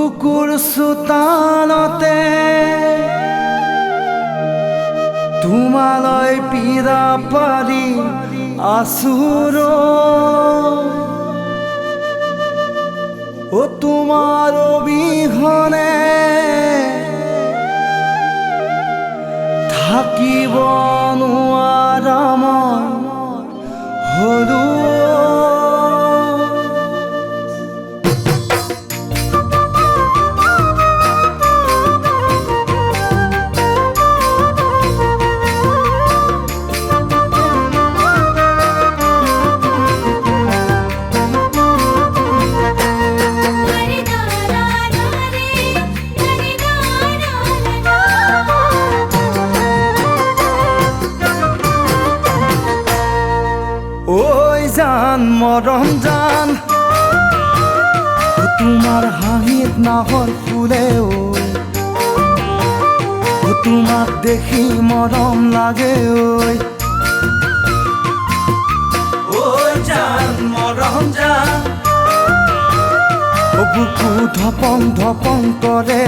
বুকুৰ চোতালতে তোমালৈ পীৰা পাৰি আছুৰ তোমাৰ অবিহনে থাকিব নোৱাৰা মই হলো জান মৰম জান তোমাৰ হাঁহিত নাহৰ ফুলে তোমাক দেখি মৰম লাগে ঐ জান মৰম জান বুকু ধপং ধপং কৰে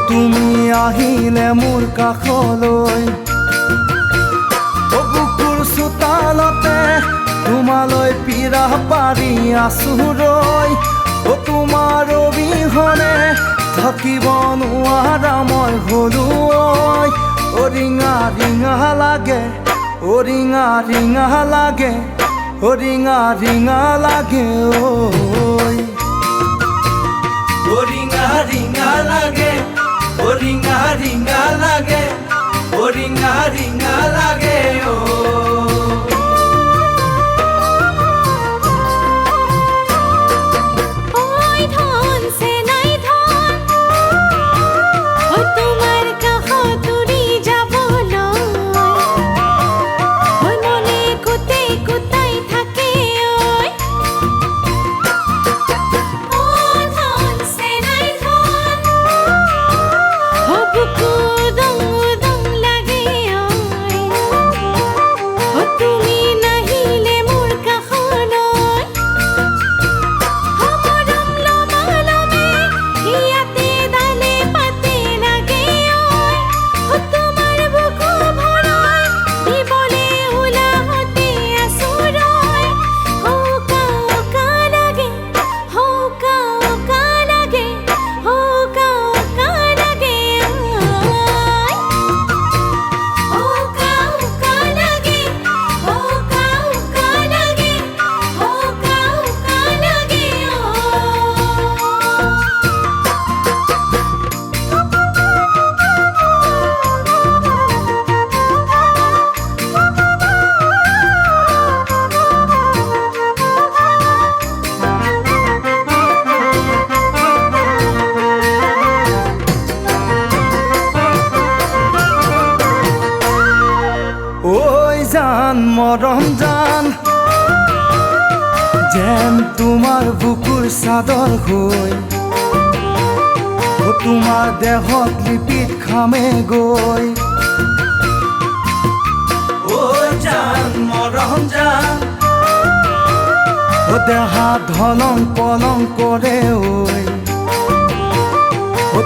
তুমি আহিলে মোৰ কাষলৈ চোতালতে তোমালৈ পীৰা পাৰি আছুৰ তোমাৰ অবিহনে থাকিব নোৱাৰা মই হলো ৰিঙা ৰিঙা লাগে ৰিঙা ৰিঙা লাগে ৰিঙা ৰিঙা লাগে ৰিঙা ৰিঙা লাগে ৰিঙা ৰিঙা লাগে ৰিঙা ৰিঙা লাগে জান মৰম জান যেন তোমাৰ বুকুৰ চাদৰ হৈ তোমাৰ দেহত লিপিত খামে গৈ জান মৰম জান দেহা ধলং পলং কৰে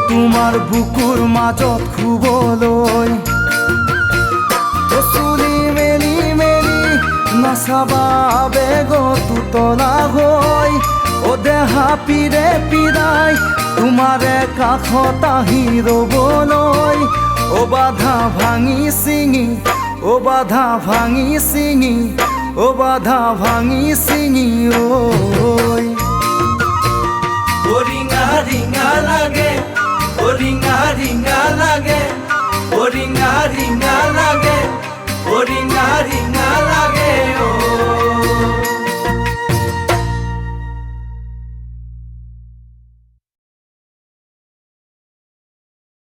তোমাৰ বুকুৰ মাজত শুবলৈ নাচাবা বেগত উতলা হৈ দেহা পীৰে পীৰাই তোমাৰে কাষত আহি ৰবলৈ বাধা ভাঙি চিঙি বাধা ভাঙি চিঙি বাধা ভাঙি চিঙি ৰিঙা ৰিঙা লাগে ৰিঙা ৰিঙা লাগে ৰিঙা ৰিঙা